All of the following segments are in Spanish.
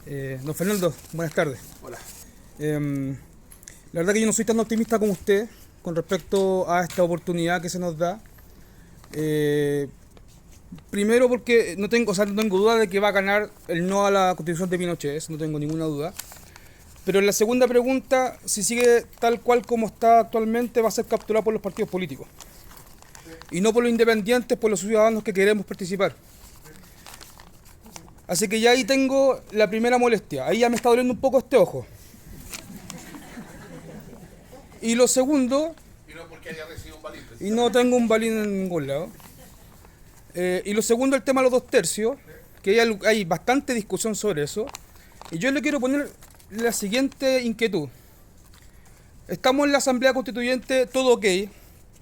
Don Fernando, buenas tardes. Hola. La verdad que yo no soy tan optimista como usted con respecto a esta oportunidad que se nos da. Primero porque no tengo duda de que va a ganar el no a la constitución de Pinochet, eso no tengo ninguna duda. Pero en la segunda pregunta, si sigue tal cual como está actualmente, va a ser capturado por los partidos políticos. Y no por los independientes, por los ciudadanos que queremos participar. Así que ya ahí tengo la primera molestia. Ahí ya me está doliendo un poco este ojo. Y lo segundo... Y no porque haya recibido un balín. Y no tengo un balín en ningún lado. Y lo segundo, el tema de los 2/3, que hay bastante discusión sobre eso. Y yo le quiero poner la siguiente inquietud. Estamos en la Asamblea Constituyente, todo ok.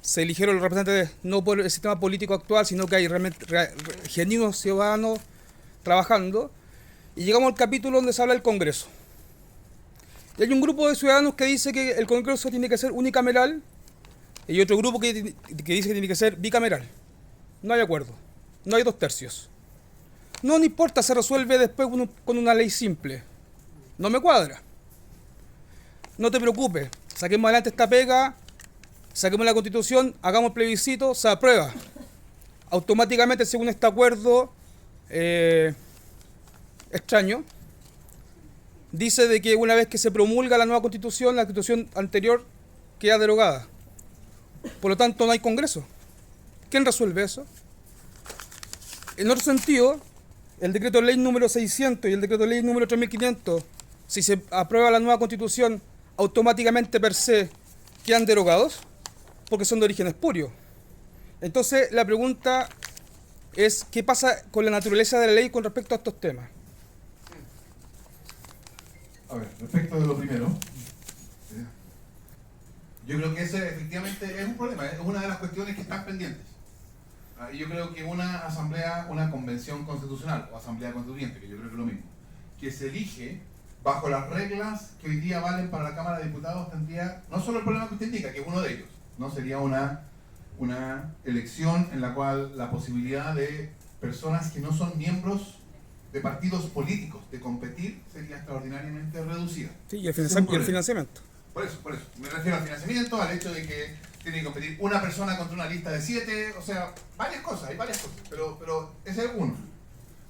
Se eligieron los representantes no por el sistema político actual, sino que hay realmente genuinos ciudadanos trabajando. Y llegamos al capítulo donde se habla del Congreso. Y hay un grupo de ciudadanos que dice que el Congreso tiene que ser unicameral y otro grupo que dice que tiene que ser bicameral. No hay acuerdo. No hay 2/3. No importa, se resuelve después con una ley simple. No me cuadra. No te preocupes. Saquemos adelante esta pega, saquemos la Constitución, hagamos el plebiscito, se aprueba. Automáticamente, según este acuerdo extraño, dice de que una vez que se promulga la nueva Constitución, la Constitución anterior queda derogada. Por lo tanto, no hay Congreso. ¿Quién resuelve eso? En otro sentido, el decreto de ley número 600 y el decreto de ley número 3500, si se aprueba la nueva Constitución, automáticamente per se quedan derogados porque son de origen espurio. Entonces, la pregunta es, ¿qué pasa con la naturaleza de la ley con respecto a estos temas? A ver, respecto de lo primero, yo creo que ese efectivamente es un problema, es una de las cuestiones que están pendientes. Y yo creo que una asamblea, una convención constitucional o asamblea constituyente, que yo creo que es lo mismo, que se elige bajo las reglas que hoy día valen para la Cámara de Diputados, tendría no solo el problema que usted indica, que es uno de ellos, no sería una elección en la cual la posibilidad de personas que no son miembros de partidos políticos de competir sería extraordinariamente reducida. Sí, y el financiamiento. Por eso. Me refiero al financiamiento, al hecho de que tiene que competir una persona contra una lista de 7, o sea, hay varias cosas, pero ese es uno.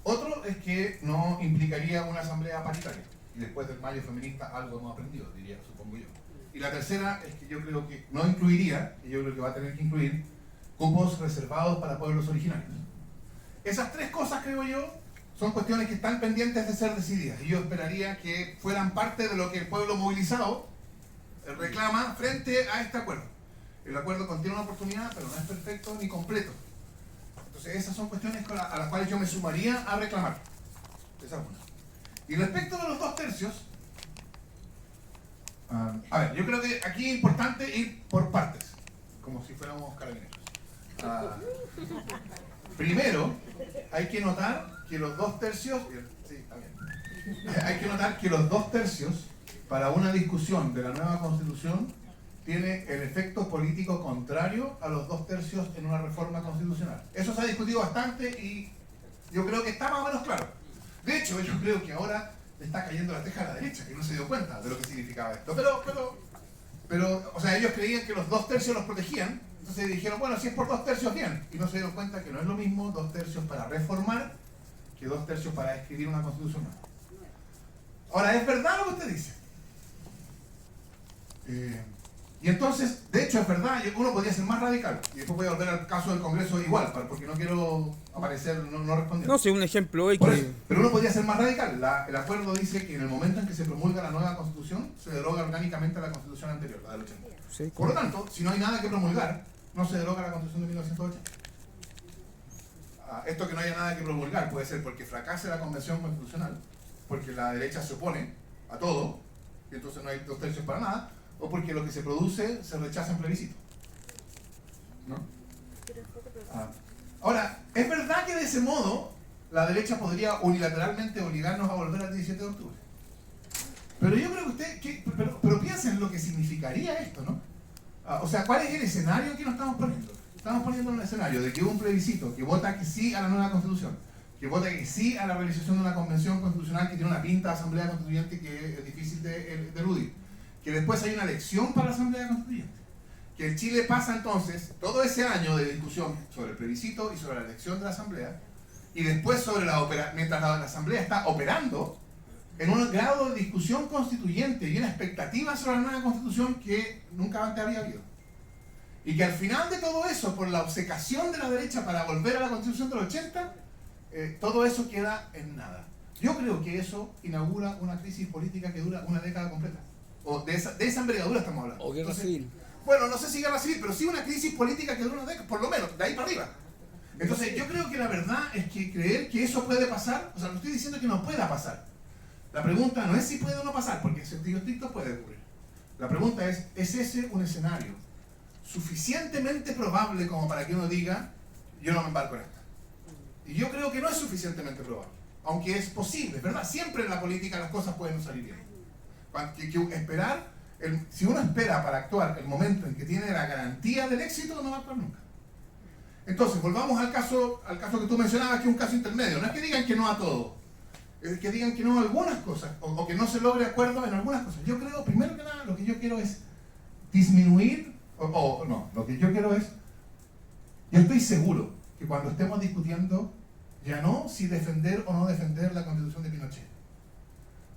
Otro es que no implicaría una asamblea paritaria. Y después del mayo feminista algo hemos aprendido, supongo yo. Y la tercera es que yo creo que no incluiría, y yo creo que va a tener que incluir, cupos reservados para pueblos originarios. Esas tres cosas, creo yo, son cuestiones que están pendientes de ser decididas. Y yo esperaría que fueran parte de lo que el pueblo movilizado reclama frente a este acuerdo. El acuerdo contiene una oportunidad, pero no es perfecto ni completo. Entonces esas son cuestiones a las cuales yo me sumaría a reclamar. Esa es una. Y respecto de los 2/3, a ver, yo creo que aquí es importante ir por partes, como si fuéramos carabineros. Primero, hay que notar que los 2/3, sí, está bien. Hay que notar que los 2/3 para una discusión de la nueva Constitución tiene el efecto político contrario a los 2/3 en una reforma constitucional. Eso se ha discutido bastante y yo creo que está más o menos claro. De hecho, yo creo que ahora le está cayendo la teja a la derecha, que no se dio cuenta de lo que significaba esto. Pero o sea, ellos creían que los 2/3 los protegían, entonces dijeron, bueno, si es por 2/3 bien. Y no se dieron cuenta que no es lo mismo 2/3 para reformar que 2/3 para escribir una constitución nueva. Ahora, ¿es verdad lo que usted dice? Y entonces, de hecho, es verdad, uno podría ser más radical. Y después voy a volver al caso del Congreso igual, porque no quiero aparecer no respondiendo. No sé, un ejemplo. Pero uno podría ser más radical. El acuerdo dice que en el momento en que se promulga la nueva Constitución, se deroga orgánicamente la Constitución anterior, la del 80. Sí, por lo tanto, si no hay nada que promulgar, no se deroga la Constitución de 1980. Esto que no haya nada que promulgar puede ser porque fracase la Convención Constitucional, porque la derecha se opone a todo, y entonces no hay 2/3 para nada, o porque lo que se produce se rechaza en plebiscito. ¿No? Ahora, es verdad que de ese modo la derecha podría unilateralmente obligarnos a volver al 17 de octubre. Pero yo creo que pero piensen lo que significaría esto, ¿no? O sea, ¿cuál es el escenario que nos estamos poniendo? Estamos poniendo un escenario de que hubo un plebiscito que vota que sí a la nueva Constitución, que vota que sí a la realización de una convención constitucional que tiene una pinta de asamblea constituyente que es difícil de eludir. Que después hay una elección para la asamblea constituyente. Que el Chile pasa entonces todo ese año de discusión sobre el plebiscito y sobre la elección de la asamblea, y después sobre mientras la asamblea está operando, en un grado de discusión constituyente y una expectativa sobre la nueva constitución que nunca antes había habido. Y que al final de todo eso, por la obcecación de la derecha para volver a la constitución del 80, todo eso queda en nada. Yo creo que eso inaugura una crisis política que dura una década completa. O de esa envergadura estamos hablando. O guerra civil. Bueno, no sé si guerra civil, pero sí una crisis política que dura una década, por lo menos, de ahí para arriba. Entonces yo creo que la verdad es que creer que eso puede pasar, o sea, no estoy diciendo que no pueda pasar. La pregunta no es si puede o no pasar, porque en sentido estricto puede ocurrir. La pregunta es ese un escenario suficientemente probable como para que uno diga, yo no me embarco en esta? Y yo creo que no es suficientemente probable, aunque es posible, ¿verdad? Siempre en la política las cosas pueden no salir bien. Si uno espera para actuar el momento en que tiene la garantía del éxito, no va a actuar nunca. Entonces, volvamos al caso que tú mencionabas, que es un caso intermedio. No es que digan que no a todo, es que digan que no a algunas cosas, o que no se logre acuerdo en algunas cosas. Yo creo, primero que nada, lo que yo quiero es disminuir, lo que yo quiero es, yo estoy seguro que cuando estemos discutiendo, ya no si defender o no defender la Constitución de Pinochet,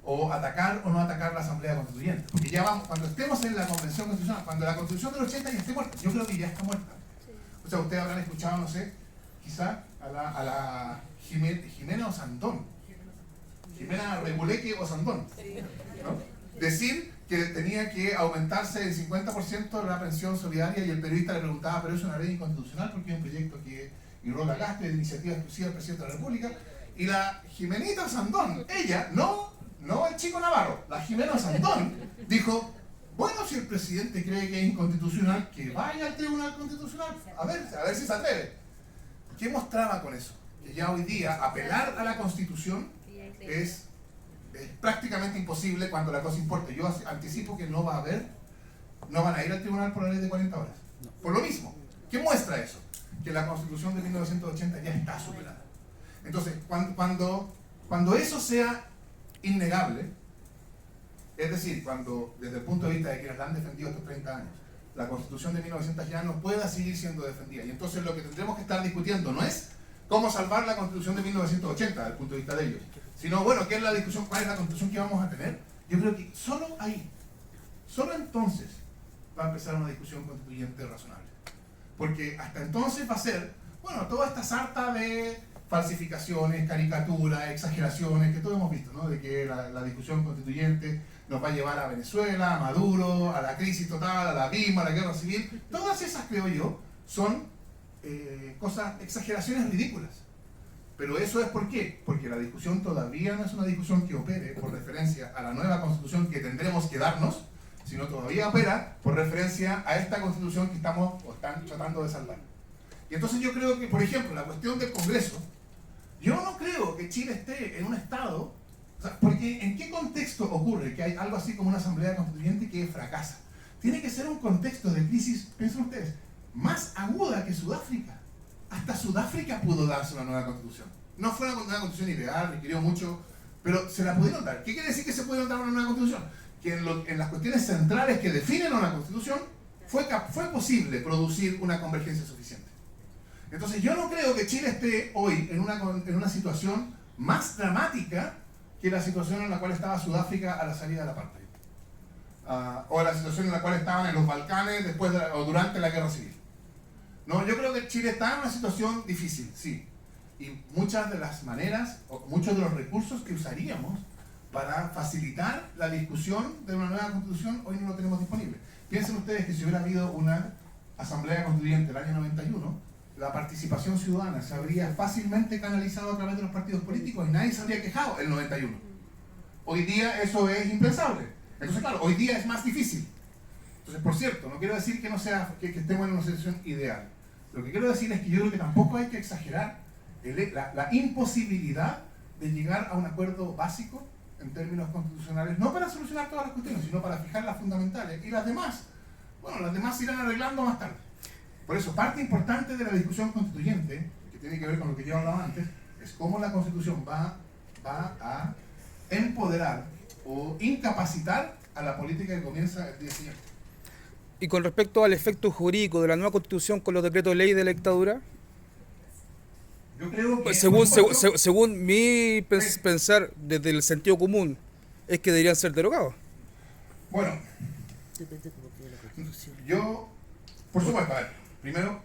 o atacar o no atacar la Asamblea Constituyente, porque ya vamos, cuando estemos en la Convención Constitucional, cuando la Constitución del 80 ya esté muerta, yo creo que ya está muerta. O sea, ustedes habrán escuchado, no sé, quizá a la Jimena Osandón, Jimena Reguleque Osandón, ¿no? Decir que tenía que aumentarse el 50% de la pensión solidaria, y el periodista le preguntaba, pero es una ley inconstitucional porque es un proyecto que irroga gasto de iniciativa exclusiva del presidente de la República. Y la Jimenita Osandón, ella, no el chico Navarro, la Jimena Osandón, dijo, bueno, si el presidente cree que es inconstitucional, que vaya al Tribunal Constitucional, a ver si se atreve. ¿Qué mostraba con eso? Que ya hoy día apelar a la Constitución es prácticamente imposible cuando la cosa importa. Yo anticipo que no van a ir al tribunal por la ley de 40 horas. Por lo mismo, ¿qué muestra eso? Que la Constitución de 1980 ya está superada. Entonces, cuando eso sea innegable, es decir, cuando desde el punto de vista de quienes la han defendido estos 30 años, la Constitución de 1900 ya no pueda seguir siendo defendida, y entonces lo que tendremos que estar discutiendo no es cómo salvar la Constitución de 1980 desde el punto de vista de ellos, sino, bueno, ¿qué es la discusión? ¿Cuál es la Constitución que vamos a tener? Yo creo que solo ahí, solo entonces va a empezar una discusión constituyente razonable. Porque hasta entonces va a ser, bueno, toda esta sarta de falsificaciones, caricaturas, exageraciones que todos hemos visto, ¿no? De que la discusión constituyente nos va a llevar a Venezuela, a Maduro, a la crisis total, a la abismo, a la guerra civil. Todas esas, creo yo, son exageraciones ridículas. Pero eso es ¿por qué? Porque la discusión todavía no es una discusión que opere por referencia a la nueva constitución que tendremos que darnos, sino todavía opera por referencia a esta constitución que están tratando de salvar. Y entonces yo creo que, por ejemplo, la cuestión del Congreso, yo no creo que Chile esté en un estado, o sea, porque ¿en qué contexto ocurre que hay algo así como una asamblea constituyente que fracasa? Tiene que ser un contexto de crisis, piensen ustedes, más aguda que Sudáfrica. Hasta Sudáfrica pudo darse una nueva constitución. No fue una nueva constitución ideal, requirió mucho, pero se la pudieron dar. ¿Qué quiere decir que se pudieron dar una nueva constitución? Que en las cuestiones centrales que definen una constitución, fue posible producir una convergencia suficiente. Entonces yo no creo que Chile esté hoy en una situación más dramática que la situación en la cual estaba Sudáfrica a la salida de la apartheid. O la situación en la cual estaban en los Balcanes o durante la guerra civil. No, yo creo que Chile está en una situación difícil, sí. Y muchas de las maneras, o muchos de los recursos que usaríamos para facilitar la discusión de una nueva constitución, hoy no lo tenemos disponible. Piensen ustedes que si hubiera habido una asamblea constituyente el año 91, la participación ciudadana se habría fácilmente canalizado a través de los partidos políticos y nadie se habría quejado el 91. Hoy día eso es impensable. Entonces, claro, hoy día es más difícil. Entonces, por cierto, no quiero decir que que estemos en una situación ideal. Lo que quiero decir es que yo creo que tampoco hay que exagerar la imposibilidad de llegar a un acuerdo básico en términos constitucionales, no para solucionar todas las cuestiones, sino para fijar las fundamentales. Y las demás, bueno, las demás se irán arreglando más tarde. Por eso, parte importante de la discusión constituyente, que tiene que ver con lo que yo hablaba antes, es cómo la Constitución va a empoderar o incapacitar a la política que comienza el día siguiente. Y con respecto al efecto jurídico de la nueva Constitución con los decretos de ley de la dictadura, Yo creo que pues nosotros- según mi pensar desde el sentido común, es que deberían ser derogados. Bueno, yo, por supuesto, a ver, primero,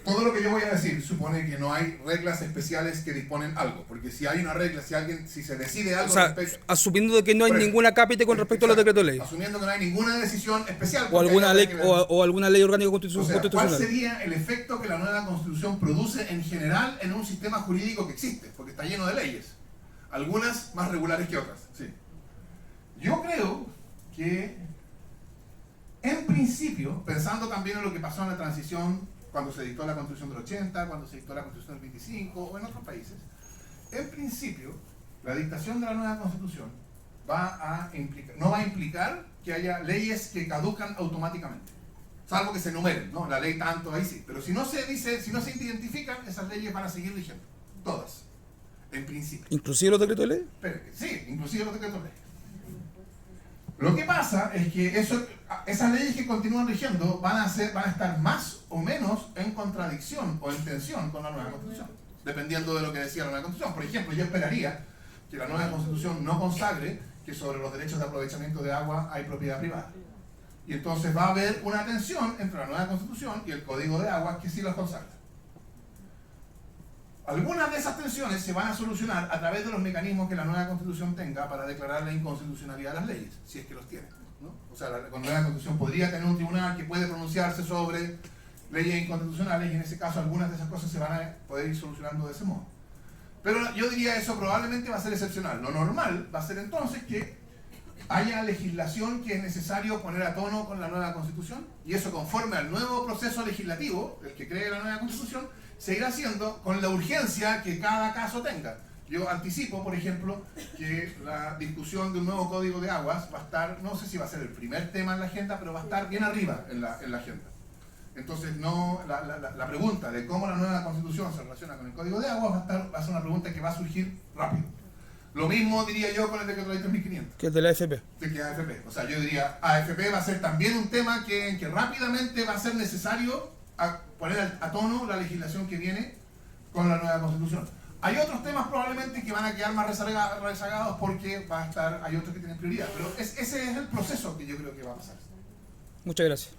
todo lo que yo voy a decir supone que no hay reglas especiales que disponen algo, porque si hay una regla, si se decide O algo sea, respecto, asumiendo de que no hay Por eso. ninguna cápite con respecto a los decretos de ley. asumiendo que no hay ninguna decisión especial, O porque alguna hay ley, otra que ver. o alguna ley orgánica O sea, ¿cuál constitucional. sería el efecto que la nueva Constitución produce en general en un sistema jurídico que existe? Porque está lleno de leyes, algunas más regulares que otras. Sí. Yo creo que, en principio, pensando también en lo que pasó en la transición, cuando se dictó la Constitución del 80, cuando se dictó la Constitución del 25 o en otros países, en principio, la dictación de la nueva Constitución no va a implicar que haya leyes que caducan automáticamente. Salvo que se enumeren, ¿no? La ley tanto, ahí sí. Pero si no se dice, si no se identifican, esas leyes van a seguir rigiendo. Todas. En principio. Inclusive los decretos de ley. Sí, inclusive los decretos de ley. Lo que pasa es que esas leyes que continúan rigiendo van a estar más o menos en contradicción o en tensión con la nueva Constitución, dependiendo de lo que decía la nueva Constitución. Por ejemplo, yo esperaría que la nueva Constitución no consagre que sobre los derechos de aprovechamiento de agua hay propiedad privada. Y entonces va a haber una tensión entre la nueva Constitución y el Código de Aguas que sí los consagra. Algunas de esas tensiones se van a solucionar a través de los mecanismos que la nueva Constitución tenga para declarar la inconstitucionalidad de las leyes, si es que los tiene, ¿no? O sea, la nueva Constitución podría tener un tribunal que puede pronunciarse sobre leyes inconstitucionales y en ese caso algunas de esas cosas se van a poder ir solucionando de ese modo. Pero yo diría eso probablemente va a ser excepcional. Lo normal va a ser entonces que haya legislación que es necesario poner a tono con la nueva Constitución y eso conforme al nuevo proceso legislativo, el que cree la nueva Constitución, se irá haciendo con la urgencia que cada caso tenga. Yo anticipo, por ejemplo, que la discusión de un nuevo código de aguas va a estar, no sé si va a ser el primer tema en la agenda, pero va a estar bien arriba en la agenda. Entonces, la pregunta de cómo la nueva Constitución se relaciona con el código de aguas va a ser una pregunta que va a surgir rápido. Lo mismo diría yo con el decreto de ley 3500. Que es de la AFP. De que AFP. O sea, yo diría, AFP va a ser también un tema en que rápidamente va a ser necesario poner a tono la legislación que viene con la nueva Constitución. Hay otros temas probablemente que van a quedar más rezagados porque hay otros que tienen prioridad. Pero ese es el proceso que yo creo que va a pasar. Muchas gracias.